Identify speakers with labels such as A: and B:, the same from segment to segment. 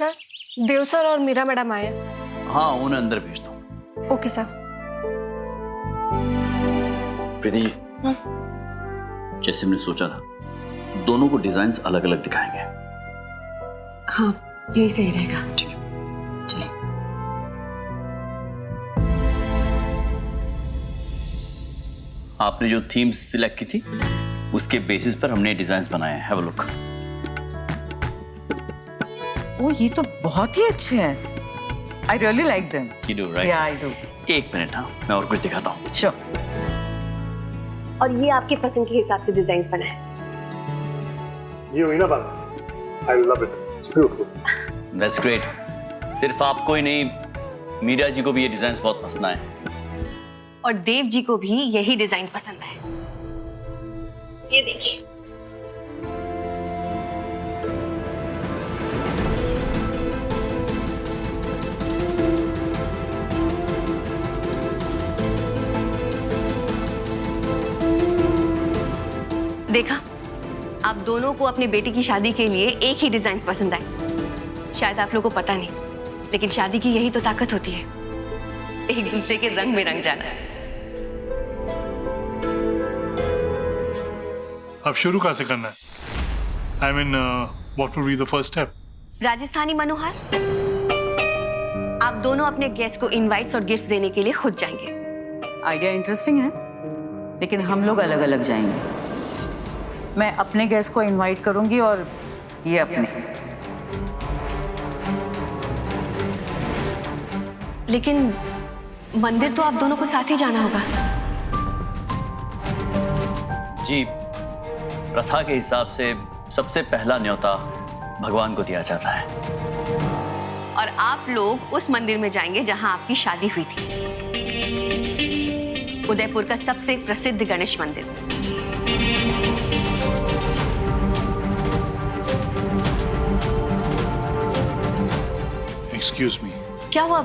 A: Sir, देव sir और Meera madam आए।
B: हाँ, उन्हें अंदर भेज दो।
A: Okay sir.
B: प्रीति जी, जैसे हमने सोचा था, दोनों को डिजाइन्स अलग अलग दिखाएंगे।
C: हाँ, यही सही रहेगा।
B: ठीक है,
C: चलिए।
B: आपने जो थीम्स सिलेक्ट की थी उसके बेसिस पर हमने डिजाइन्स बनाए हैं। Have a look.
D: ओ, ये तो बहुत ही अच्छे हैं। I really like them.
B: You do, right?
D: Yeah, I do.
B: एक मिनट, हाँ, मैं और कुछ दिखाता हूँ।
D: Sure.
C: और ये आपके पसंद के हिसाब से डिजाइन्स बनाए।
E: ये हुई ना बात। I love it. It's beautiful.
B: That's great. सिर्फ आपको ही नहीं, मीरा जी को भी ये डिजाइन्स बहुत पसंद आए।
C: और देव जी को भी यही डिजाइन पसंद है। ये देखिए। देखा, आप दोनों को अपनी बेटी की शादी के लिए एक ही डिजाइन पसंद आए। शायद आप लोगों को पता नहीं, लेकिन शादी की यही तो ताकत होती है, एक दूसरे के रंग में रंग जाना।
E: अब शुरू कहाँ से करना है? I mean, what would be the first step?
C: Rajasthani मनोहर, आप दोनों अपने गेस्ट को इनवाइट्स और गिफ्ट्स देने के लिए खुद जाएंगे।
D: आइडिया इंटरेस्टिंग है, लेकिन हम लोग अलग अलग जाएंगे। मैं अपने गेस्ट को इनवाइट करूंगी और ये अपने।
C: लेकिन मंदिर तो आप दोनों को साथ ही जाना होगा।
B: जी, प्रथा के हिसाब से सबसे पहला न्योता भगवान को दिया जाता है।
C: और आप लोग उस मंदिर में जाएंगे जहां आपकी शादी हुई थी, उदयपुर का सबसे प्रसिद्ध गणेश मंदिर।
E: Excuse me.
C: क्या हुआ?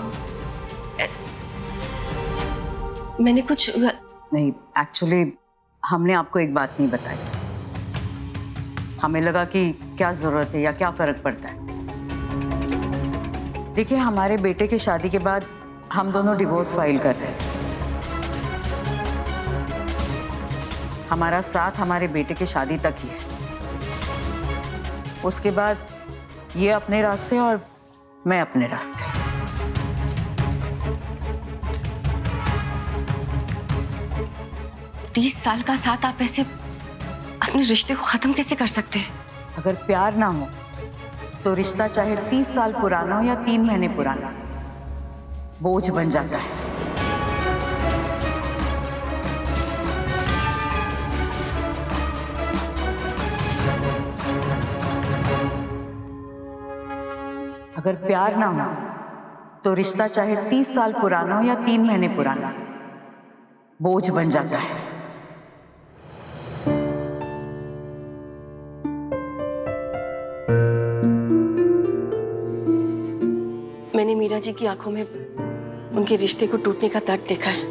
C: मैंने कुछ
D: नहीं, एक्चुअली हमने आपको एक बात नहीं बताई। हमें लगा कि क्या जरूरत है या क्या फर्क पड़ता है। देखिए, हमारे बेटे की शादी के बाद हम दोनों डिवोर्स फाइल कर रहे हैं। हमारा साथ हमारे बेटे की शादी तक ही है। उसके बाद ये अपने रास्ते और मैं अपने रास्ते।
C: 30 साल का साथ आप ऐसे अपने रिश्ते को खत्म कैसे कर सकते हैं?
D: अगर प्यार ना हो तो रिश्ता चाहे 30 साल पुराना हो या 3 महीने पुराना, बोझ बन जाता है। अगर प्यार ना हो तो रिश्ता चाहे 30 साल पुराना हो या 3 महीने पुराना, बोझ बन जाता है।
C: मैंने मीरा जी की आंखों में उनके रिश्ते को टूटने का दर्द देखा है।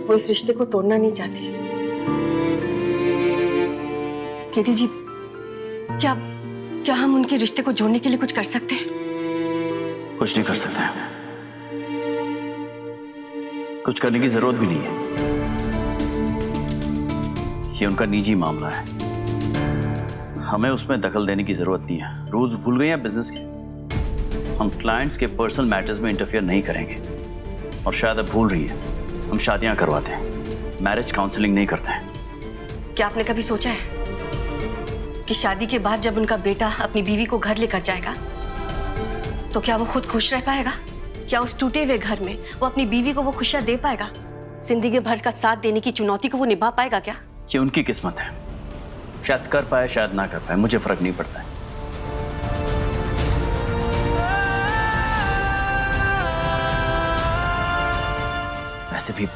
C: वो इस रिश्ते को तोड़ना नहीं चाहती। केटी जी, क्या हम उनके रिश्ते को जोड़ने के लिए कुछ कर सकते हैं?
B: कुछ नहीं कर सकते, कुछ करने की जरूरत भी नहीं है। ये उनका निजी मामला है, हमें उसमें दखल देने की जरूरत नहीं है। रूल्स भूल गए हैं बिजनेस के। हम क्लाइंट्स के पर्सनल मैटर्स में इंटरफेयर नहीं करेंगे। और शायद अब भूल रही है, हम शादियां करवाते हैं, मैरिज काउंसलिंग नहीं करते हैं।
C: क्या आपने कभी सोचा है कि शादी के बाद जब उनका बेटा अपनी बीवी को घर लेकर जाएगा तो क्या वो खुद खुश रह पाएगा? क्या उस टूटे हुए घर में वो अपनी बीवी को वो खुशियां दे पाएगा? जिंदगी भर का साथ देने की चुनौती को वो निभा पाएगा क्या?
B: ये उनकी किस्मत है, शायद कर पाए शायद ना कर पाए, मुझे फर्क नहीं पड़ता है। वैसे भी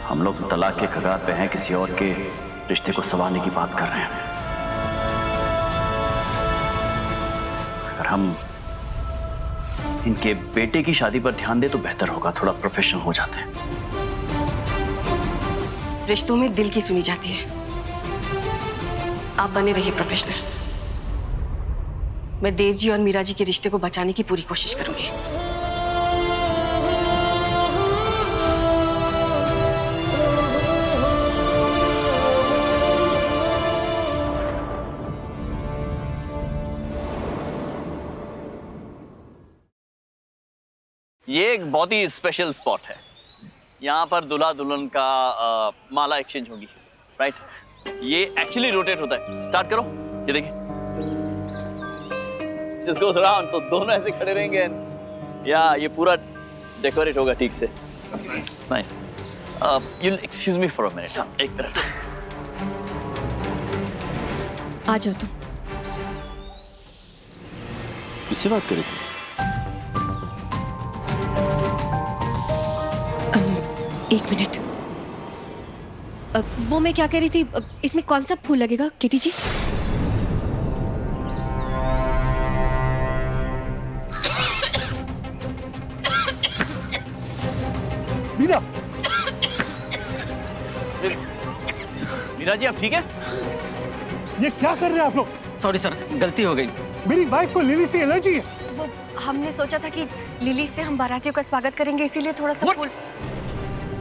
B: हम लोग तलाक के कगार पे हैं, किसी और के रिश्ते को संवारने की बात कर रहे हैं। अगर हम इनके बेटे की शादी पर ध्यान दे तो बेहतर होगा, थोड़ा प्रोफेशनल हो जाते हैं।
C: रिश्तों में दिल की सुनी जाती है। आप बने रहिए प्रोफेशनल। मैं देव जी और मीरा जी के रिश्ते को बचाने की पूरी कोशिश करूंगी।
B: ये एक बहुत ही स्पेशल स्पॉट है। यहाँ पर दूल्हा दुल्हन का माला एक्सचेंज होगी, राइट? ये एक्चुअली रोटेट होता है। स्टार्ट करो, ये देखिए, जिस गोस अराउंड, तो दोनों ऐसे खड़े रहेंगे या ये पूरा डेकोरेट होगा ठीक से। Nice. You excuse me for a minute. एक मिनट
C: आ जाओ तुम।
B: किससे बात करें?
C: एक मिनट। वो मैं क्या कह रही थी, इसमें कौन सा फूल लगेगा किटी जी?
E: मीरा,
B: मीरा जी, आप ठीक है?
E: ये क्या कर रहे हैं आप लोग?
F: सॉरी सर, गलती हो गई।
E: मेरी वाइफ को लिली से एलर्जी है।
C: वो हमने सोचा था कि लिली से हम बारातियों का स्वागत करेंगे, इसीलिए थोड़ा सा फूल।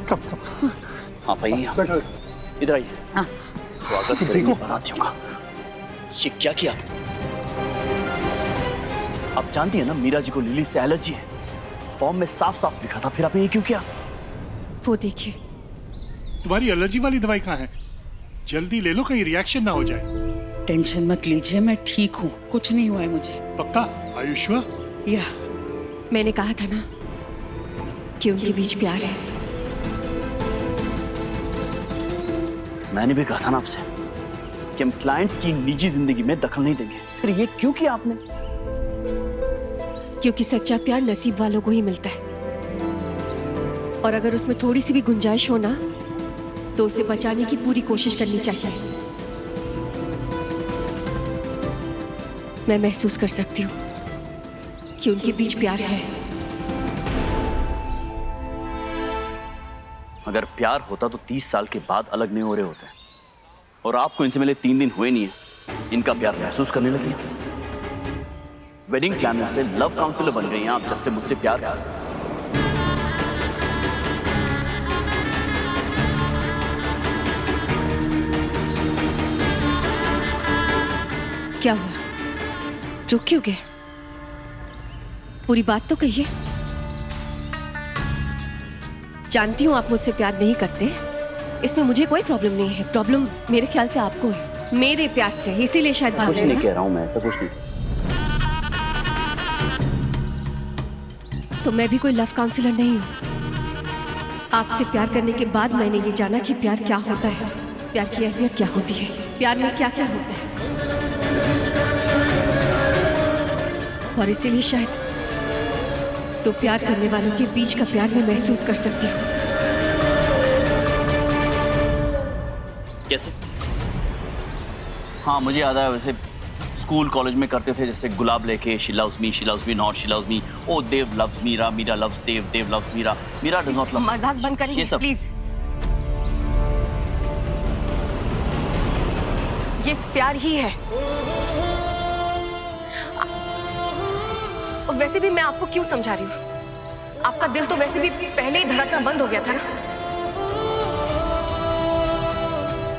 E: कब कब?
B: हाँ भाई, इधर आइए।
D: हाँ।
B: स्वागत करेंगे बारातियों का। ये क्या किया आपने? आप जानती है ना, मीरा जी को लिली से एलर्जी है। फॉर्म में साफ साफ लिखा था, फिर आपने ये क्यों किया?
C: वो देखिए।
E: तुम्हारी एलर्जी वाली दवाई कहाँ है? जल्दी ले लो, कहीं रिएक्शन ना हो जाए।
D: टेंशन मत लीजिए, मैं ठीक हूँ, कुछ नहीं हुआ है मुझे।
E: पक्का? Are you sure?
D: या
C: मैंने कहा था ना कि उनके बीच प्यार है।
B: मैंने भी कहा था ना आपसे कि हम क्लाइंट्स की निजी जिंदगी में दखल नहीं देंगे। फिर ये क्यों किया आपने?
C: क्योंकि सच्चा प्यार नसीब वालों को ही मिलता है, और अगर उसमें थोड़ी सी भी गुंजाइश हो ना, तो उसे बचाने की पूरी कोशिश करनी चाहिए। मैं महसूस कर सकती हूँ कि उनके बीच प्यार है।
B: अगर प्यार होता तो 30 साल के बाद अलग नहीं हो रहे होते। और आपको इनसे मिले 3 दिन हुए नहीं है, इनका प्यार महसूस करने लगी हैं। वेडिंग प्लानर से लव काउंसलर बन गई हैं आप जब से मुझसे प्यार कर।
C: क्या हुआ? रुक क्यों गए? पूरी बात तो कहिए। जानती हूँ आप मुझसे प्यार नहीं करते, इसमें मुझे कोई प्रॉब्लम नहीं है। प्रॉब्लम मेरे ख्याल से आपको है, मेरे प्यार से, इसीलिए शायद भाग
B: कुछ
C: रहे
B: नहीं
C: हैं
B: कह रहा हूँ मैं, ऐसा कुछ नहीं।
C: तो मैं भी कोई लव काउंसलर नहीं हूँ। आपसे प्यार करने के बाद मैंने ये जाना कि प्यार क्या होता है, प्यार की अहमियत क्या होती है, प्यार में क्या क्या होता है। और इसीलिए शायद तो प्यार करने वालों के बीच का प्यार मैं महसूस कर सकती हूँ।
B: कैसे? हाँ, मुझे याद है, वैसे स्कूल कॉलेज में करते थे, जैसे गुलाब लेके she loves me not, she loves me, oh Dev loves Meera, Meera loves Dev, Dev loves Meera, Meera does not love.
C: मजाक बंद करेंगे प्लीज। ये प्यार ही है। और वैसे भी मैं आपको क्यों समझा रही हूँ? आपका दिल तो वैसे भी पहले ही धड़कना बंद हो गया था ना,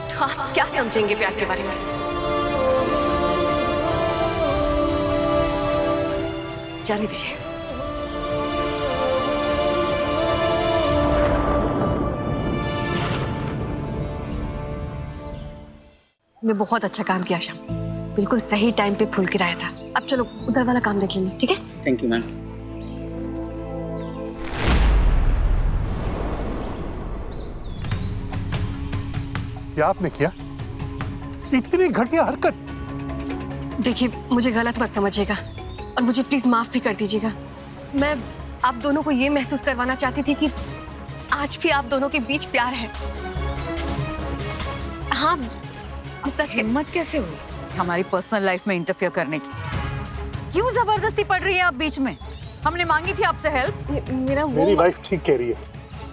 C: तो आप क्या समझेंगे प्यार के बारे में? जाने दीजिए। मैं बहुत अच्छा काम किया शाम, बिल्कुल सही टाइम पे फूल गिराया था। अब चलो उधर वाला काम देख लेंगे, ठीक है?
F: Thank you ma'am.
E: क्या आपने किया? इतनी घटिया हरकत!
C: देखिए, मुझे गलत मत समझिएगा और मुझे प्लीज माफ भी कर दीजिएगा। मैं आप दोनों को ये महसूस करवाना चाहती थी कि आज भी आप दोनों के बीच प्यार है। हाँ, सच के
D: हिम्मत कैसे हुई हमारी पर्सनल लाइफ में इंटरफियर करने की? क्यों जबरदस्ती पड़ रही है आप बीच में? हमने मांगी थी आपसे हेल्प।
C: मेरा वो
E: मेरी वाइफ ठीक कह रही है।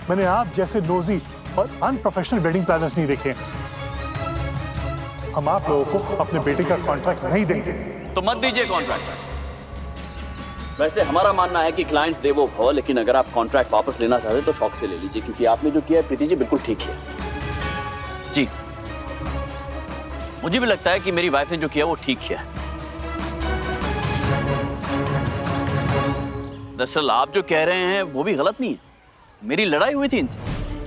E: मैंने आप जैसे नोजी और अनप्रोफेशनल वेडिंग प्लानर्स नहीं देखे। हम आप लोगों को अपने बेटे का कॉन्ट्रैक्ट नहीं देंगे।
B: तो मत दीजिए कॉन्ट्रैक्ट। वैसे हमारा मानना है कि क्लाइंट्स देवो भव, लेकिन अगर आप कॉन्ट्रैक्ट वापस लेना चाहते हैं तो शौक से ले लीजिए, क्योंकि आपने जो किया है प्रीति जी बिल्कुल ठीक है। जी, मुझे भी लगता है कि मेरी वाइफ ने जो किया वो ठीक किया। दरअसल आप जो कह रहे हैं वो भी गलत नहीं है। मेरी लड़ाई हुई थी इनसे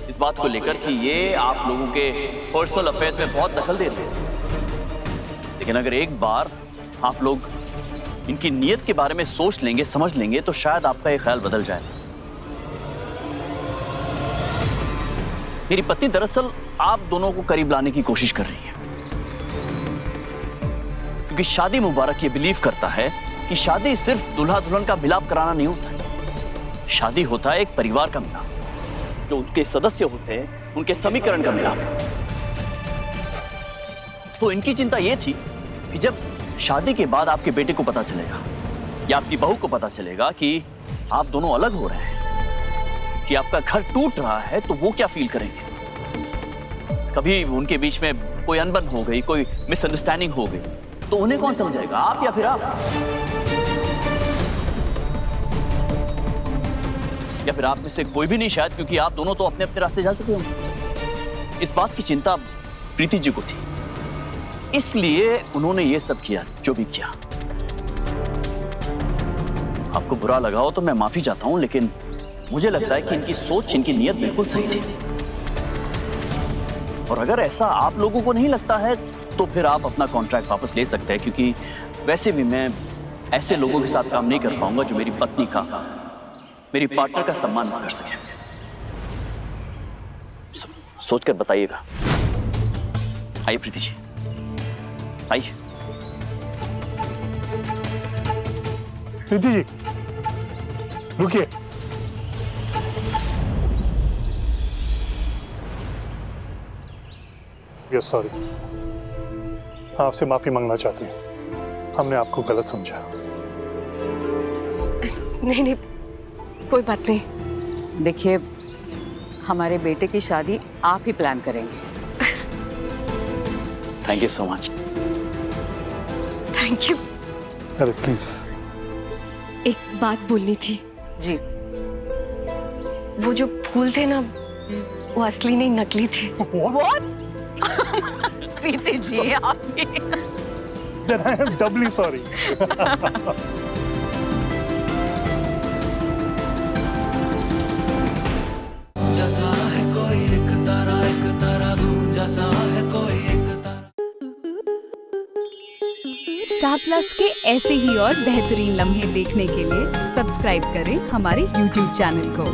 B: इस बात को लेकर कि ये आप लोगों के पर्सनल अफेयर्स में बहुत दखल दे रहे हैं। लेकिन अगर एक बार आप लोग इनकी नीयत के बारे में सोच लेंगे, समझ लेंगे, तो शायद आपका ये ख्याल बदल जाए। मेरी पत्नी दरअसल आप दोनों को करीब लाने की कोशिश कर रही है, क्योंकि शादी मुबारक ये बिलीव करता है कि शादी सिर्फ दूल्हा दुल्हन का मिलाप कराना नहीं होता है। शादी होता है एक परिवार का मिलाप, जो उनके सदस्य होते हैं उनके समीकरण का मिलाप। तो इनकी चिंता यह थी कि जब शादी के बाद आपके बेटे को पता चलेगा या आपकी बहू को पता चलेगा कि आप दोनों अलग हो रहे हैं, कि आपका घर टूट रहा है, तो वो क्या फील करेंगे। कभी उनके बीच में कोई अनबन हो गई, कोई मिसअंडरस्टैंडिंग हो गई, तो उन्हें कौन समझाएगा, आप या फिर आप? या फिर आप में से कोई भी नहीं शायद, क्योंकि आप दोनों तो अपने अपने रास्ते जा चुके होंगे। इस बात की चिंता प्रीति जी को थी, इसलिए उन्होंने ये सब किया जो भी किया। आपको बुरा लगा हो तो मैं माफी चाहता हूं, लेकिन मुझे लगता है कि इनकी सोच, इनकी नीयत बिल्कुल सही थी। और अगर ऐसा आप लोगों को नहीं लगता है तो फिर आप अपना कॉन्ट्रैक्ट वापस ले सकते हैं, क्योंकि वैसे भी मैं ऐसे लोगों के साथ काम नहीं कर पाऊंगा जो मेरी पत्नी का, मेरी पार्टनर का सम्मान न कर सके। सोचकर बताइएगा। आइए प्रीति जी, आइए।
E: प्रीति जी रुकिए। यस सॉरी, आपसे माफी मांगना चाहती हूँ, हमने आपको गलत समझा।
A: नहीं नहीं, कोई बात नहीं।
D: देखिए, हमारे बेटे की शादी आप ही प्लान करेंगे।
B: Thank you so much.
A: Thank you.
E: अरे प्लीज।
A: एक बात बोलनी थी।
D: जी।
A: वो जो फूल थे ना, वो असली नहीं नकली थे।
D: What? प्रीति जी, आप भी।
E: Then I am doubly sorry.
F: जैसा है कोई एक तारा तू, जैसा है कोई एक तारा।
G: स्टार प्लस के ऐसे ही और बेहतरीन लम्हे देखने के लिए सब्सक्राइब करें हमारे YouTube चैनल को।